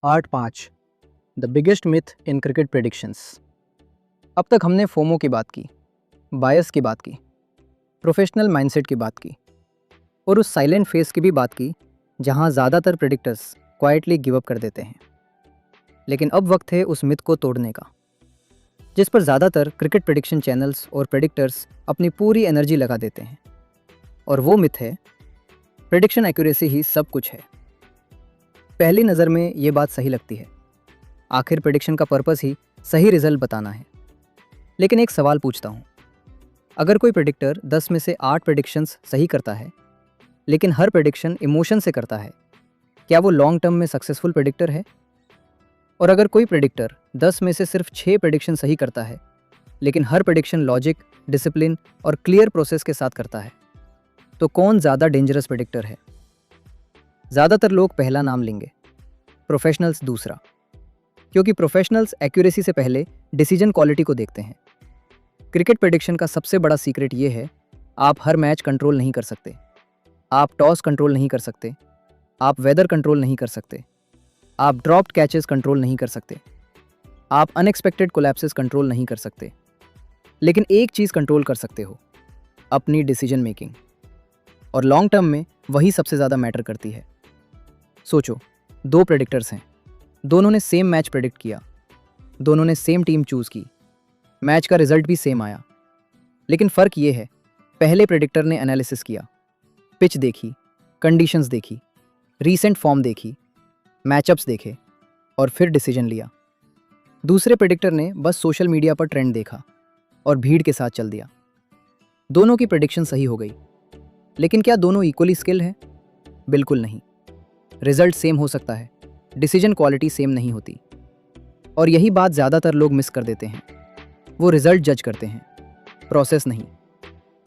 Part 5 the biggest myth in cricket predictions. अब तक हमने फोमो की बात की, बायस की बात की, प्रोफेशनल माइंडसेट की बात की और उस साइलेंट फेस की भी बात की जहां ज़्यादातर प्रेडिक्टर्स क्वाइटली गिव अप कर देते हैं। लेकिन अब वक्त है उस मिथ को तोड़ने का, जिस पर ज़्यादातर क्रिकेट प्रेडिक्शन चैनल्स और प्रेडिक्टर्स अपनी पूरी एनर्जी लगा देते हैं। और वो मिथ है प्रेडिक्शन एक्यूरेसी ही सब कुछ है। पहली नज़र में ये बात सही लगती है, आखिर प्रेडिक्शन का पर्पस ही सही रिजल्ट बताना है। लेकिन एक सवाल पूछता हूँ, अगर कोई प्रेडिक्टर 10 में से 8 प्रेडिक्शंस सही करता है लेकिन हर प्रेडिक्शन इमोशन से करता है, क्या वो लॉन्ग टर्म में सक्सेसफुल प्रेडिक्टर है? और अगर कोई प्रेडिक्टर 10 में से सिर्फ 6 प्रेडिक्शन सही करता है लेकिन हर प्रेडिक्शन लॉजिक, डिसिप्लिन और क्लियर प्रोसेस के साथ करता है, तो कौन ज़्यादा डेंजरस प्रेडिक्टर है? ज़्यादातर लोग पहला नाम लेंगे, प्रोफेशनल्स दूसरा, क्योंकि प्रोफेशनल्स एक्यूरेसी से पहले डिसीजन क्वालिटी को देखते हैं। क्रिकेट प्रेडिक्शन का सबसे बड़ा सीक्रेट ये है, आप हर मैच कंट्रोल नहीं कर सकते, आप टॉस कंट्रोल नहीं कर सकते, आप वेदर कंट्रोल नहीं कर सकते, आप ड्रॉप्ड कैचेस कंट्रोल नहीं कर सकते, आप अनएक्सपेक्टेड कोलैप्सेस कंट्रोल नहीं कर सकते। लेकिन एक चीज़ कंट्रोल कर सकते हो, अपनी डिसीजन मेकिंग। और लॉन्ग टर्म में वही सबसे ज़्यादा मैटर करती है। सोचो, 2 प्रेडिक्टर्स हैं, दोनों ने सेम मैच प्रेडिक्ट किया, दोनों ने सेम टीम चूज़ की, मैच का रिजल्ट भी सेम आया। लेकिन फ़र्क ये है, पहले प्रेडिक्टर ने एनालिसिस किया, पिच देखी, कंडीशंस देखी, रीसेंट फॉर्म देखी, मैचअप्स देखे और फिर डिसीजन लिया। दूसरे प्रेडिक्टर ने बस सोशल मीडिया पर ट्रेंड देखा और भीड़ के साथ चल दिया। दोनों की प्रेडिक्शन सही हो गई, लेकिन क्या दोनों इक्वली स्किल हैं? बिल्कुल नहीं। रिजल्ट सेम हो सकता है, डिसीजन क्वालिटी सेम नहीं होती। और यही बात ज़्यादातर लोग मिस कर देते हैं। वो रिजल्ट जज करते हैं, प्रोसेस नहीं।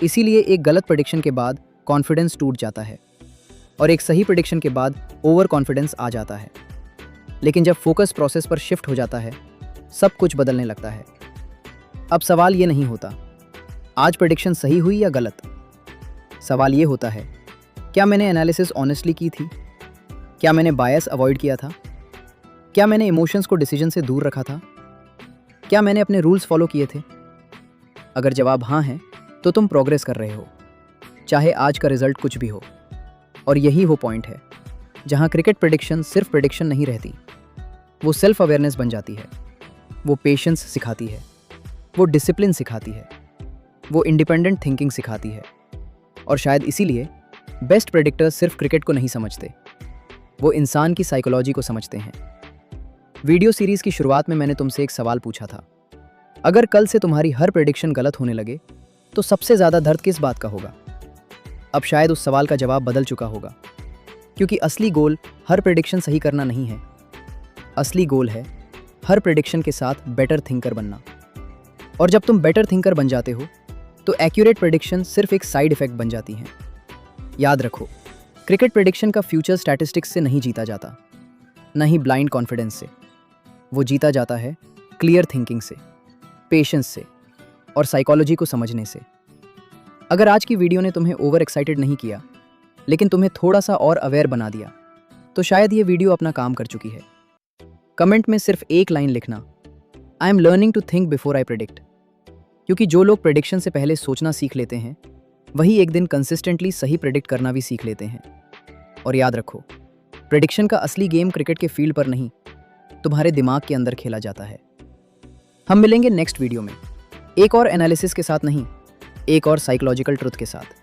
इसीलिए एक गलत प्रेडिक्शन के बाद कॉन्फिडेंस टूट जाता है और एक सही प्रेडिक्शन के बाद ओवर कॉन्फिडेंस आ जाता है। लेकिन जब फोकस प्रोसेस पर शिफ्ट हो जाता है, सब कुछ बदलने लगता है। अब सवाल ये नहीं होता आज प्रेडिक्शन सही हुई या गलत। सवाल ये होता है, क्या मैंने एनालिसिस ऑनेस्टली की थी? क्या मैंने बायस अवॉइड किया था? क्या मैंने इमोशंस को डिसीजन से दूर रखा था? क्या मैंने अपने रूल्स फॉलो किए थे? अगर जवाब हाँ है, तो तुम प्रोग्रेस कर रहे हो, चाहे आज का रिजल्ट कुछ भी हो। और यही वो पॉइंट है जहाँ क्रिकेट प्रेडिक्शन सिर्फ प्रेडिक्शन नहीं रहती, वो सेल्फ अवेयरनेस बन जाती है, वो पेशेंस सिखाती है, वो डिसिप्लिन सिखाती है, वो इंडिपेंडेंट थिंकिंग सिखाती है। और शायद इसीलिए बेस्ट प्रेडिक्टर्स सिर्फ क्रिकेट को नहीं समझते, वो इंसान की साइकोलॉजी को समझते हैं। वीडियो सीरीज़ की शुरुआत में मैंने तुमसे एक सवाल पूछा था, अगर कल से तुम्हारी हर प्रेडिक्शन गलत होने लगे तो सबसे ज़्यादा दर्द किस बात का होगा? अब शायद उस सवाल का जवाब बदल चुका होगा, क्योंकि असली गोल हर प्रेडिक्शन सही करना नहीं है। असली गोल है हर प्रेडिक्शन के साथ बेटर थिंकर बनना। और जब तुम बेटर थिंकर बन जाते हो तो एक्यूरेट प्रेडिक्शन सिर्फ एक साइड इफेक्ट बन जाती हैं। याद रखो, क्रिकेट प्रेडिक्शन का फ्यूचर स्टैटिस्टिक्स से नहीं जीता जाता, न ही ब्लाइंड कॉन्फिडेंस से। वो जीता जाता है क्लियर थिंकिंग से, पेशेंस से और साइकोलॉजी को समझने से। अगर आज की वीडियो ने तुम्हें ओवर एक्साइटेड नहीं किया, लेकिन तुम्हें थोड़ा सा और अवेयर बना दिया, तो शायद ये वीडियो अपना काम कर चुकी है। कमेंट में सिर्फ एक लाइन लिखना, I am learning to think before I predict. क्योंकि जो लोग प्रेडिक्शन से पहले सोचना सीख लेते हैं, वही एक दिन कंसिस्टेंटली सही प्रेडिक्ट करना भी सीख लेते हैं। और याद रखो, प्रेडिक्शन का असली गेम क्रिकेट के फील्ड पर नहीं, तुम्हारे दिमाग के अंदर खेला जाता है। हम मिलेंगे नेक्स्ट वीडियो में, एक और एनालिसिस के साथ नहीं, एक और साइकोलॉजिकल ट्रुथ के साथ।